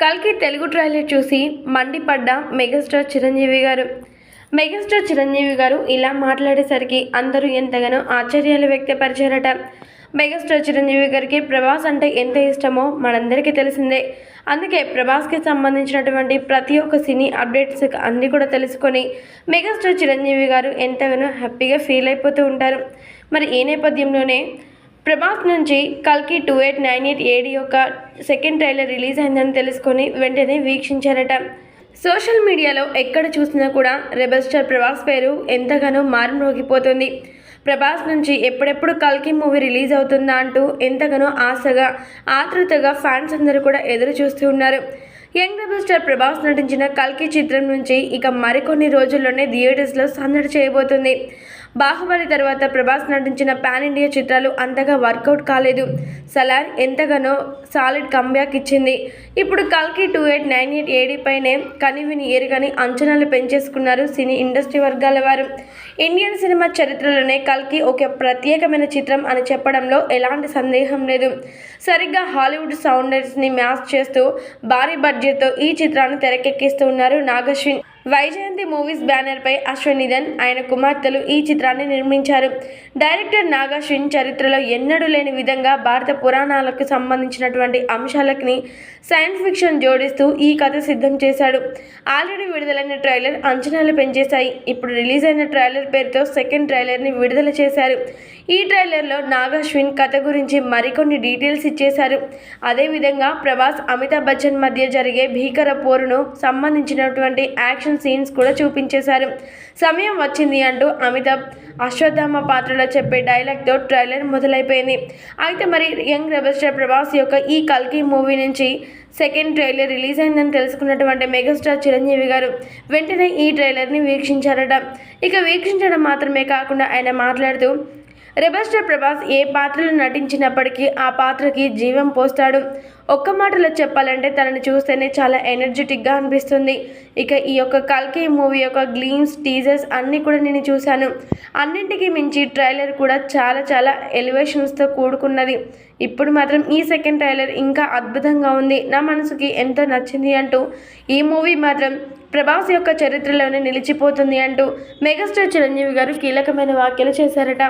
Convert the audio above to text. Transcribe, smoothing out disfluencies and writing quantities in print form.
కల్కి తెలుగు ట్రైలర్ చూసి మండిపడ్డ మెగాస్టార్ చిరంజీవి గారు ఇలా మాట్లాడేసరికి అందరూ ఎంతగానో ఆశ్చర్యాలు వ్యక్తపరిచారట. మెగాస్టార్ చిరంజీవి గారికి ప్రభాస్ అంటే ఎంత ఇష్టమో మనందరికీ తెలిసిందే. అందుకే ప్రభాస్కి సంబంధించినటువంటి ప్రతి ఒక్క సినీ అప్డేట్స్ అన్నీ కూడా తెలుసుకొని మెగాస్టార్ చిరంజీవి గారు ఎంతగానో హ్యాపీగా ఫీల్ అయిపోతూ ఉంటారు. మరి ఈ నేపథ్యంలోనే ప్రభాస్ నుంచి కల్కి 2898 ఏడి యొక్క సెకండ్ ట్రైలర్ రిలీజ్ అయిందని తెలుసుకొని వెంటనే వీక్షించారట. సోషల్ మీడియాలో ఎక్కడ చూసినా కూడా రెబల్ స్టార్ ప్రభాస్ పేరు ఎంతగానో మారుమ్రోగిపోతుంది. ప్రభాస్ నుంచి ఎప్పుడెప్పుడు కల్కి మూవీ రిలీజ్ అవుతుందా అంటూ ఎంతగానో ఆశగా ఆతృతగా ఫ్యాన్స్ అందరూ కూడా ఎదురు చూస్తూ ఉన్నారు. యంగ్ రెబల్ స్టార్ ప్రభాస్ నటించిన కల్కి చిత్రం నుంచి ఇక మరికొన్ని రోజుల్లోనే థియేటర్స్లో సందడి చేయబోతుంది. బాహుబలి తర్వాత ప్రభాస్ నటించిన పాన్ ఇండియా చిత్రాలు అంతగా వర్కౌట్ కాలేదు. సలార్ ఎంతగానో సాలిడ్ కంబ్యాక్ ఇచ్చింది. ఇప్పుడు కల్కి 2898 ఏడి పైనే కనివిని ఎరుగని అంచనాలు పెంచేసుకున్నారు సినీ ఇండస్ట్రీ వర్గాల వారు. ఇండియన్ సినిమా చరిత్రలోనే కల్కి ఒక ప్రత్యేకమైన చిత్రం అని చెప్పడంలో ఎలాంటి సందేహం లేదు. సరిగ్గా హాలీవుడ్ సౌండర్స్ని మ్యాచ్ చేస్తూ భారీ బడ్జెట్తో ఈ చిత్రాన్ని తెరకెక్కిస్తూ ఉన్నారు నాగశ్విన్. వైజయంతి మూవీస్ బ్యానర్పై అశ్వనిధన్ ఆయన కుమార్తెలు ఈ చిత్రాన్ని నిర్మించారు. డైరెక్టర్ నాగశ్విన్ చరిత్రలో ఎన్నడూ లేని విధంగా భారత పురాణాలకు సంబంధించినటువంటి అంశాలకి సైన్స్ ఫిక్షన్ జోడిస్తూ ఈ కథ సిద్ధం చేశాడు. ఆల్రెడీ విడుదలైన ట్రైలర్ అంచనాలు పెంచేశాయి. ఇప్పుడు రిలీజ్ అయిన ట్రైలర్ పేరుతో సెకండ్ ట్రైలర్ని విడుదల చేశారు. ఈ ట్రైలర్లో నాగశ్విన్ కథ గురించి మరికొన్ని డీటెయిల్స్ ఇచ్చేశారు. అదేవిధంగా ప్రభాస్ అమితాబ్ బచ్చన్ మధ్య జరిగే భీకర పోరును సంబంధించినటువంటి యాక్షన్ సీన్స్ కూడా చూపించేశారు. సమయం వచ్చింది అంటూ అమితాబ్ అశ్వత్థామ పాత్రలో చెప్పే డైలాగ్తో ట్రైలర్ మొదలైపోయింది. అయితే మరి యంగ్ రెబల్ స్టార్ ప్రభాస్ యొక్క ఈ కల్కి మూవీ నుంచి సెకండ్ ట్రైలర్ రిలీజ్ అయిందని తెలుసుకున్నటువంటి మెగాస్టార్ చిరంజీవి గారు వెంటనే ఈ ట్రైలర్ని వీక్షించారట. ఇక వీక్షించడం మాత్రమే కాకుండా ఆయన మాట్లాడుతూ రెబల్ స్టార్ ప్రభాస్ ఏ పాత్రలు నటించినప్పటికీ ఆ పాత్రకి జీవం పోస్తాడు. ఒక్క మాటలో చెప్పాలంటే తనని చూస్తేనే చాలా ఎనర్జెటిక్గా అనిపిస్తుంది. ఇక ఈ యొక్క కల్కి మూవీ యొక్క గ్లీమ్స్ టీజర్స్ అన్నీ కూడా నేను చూశాను. అన్నింటికీ మించి ట్రైలర్ కూడా చాలా ఎలివేషన్స్తో కూడుకున్నది. ఇప్పుడు మాత్రం ఈ సెకండ్ ట్రైలర్ ఇంకా అద్భుతంగా ఉంది, నా మనసుకి ఎంతో నచ్చింది అంటూ ఈ మూవీ మాత్రం ప్రభాస్ యొక్క చరిత్రలోనే నిలిచిపోతుంది అంటూ మెగాస్టార్ చిరంజీవి గారు కీలకమైన వ్యాఖ్యలు చేశారట.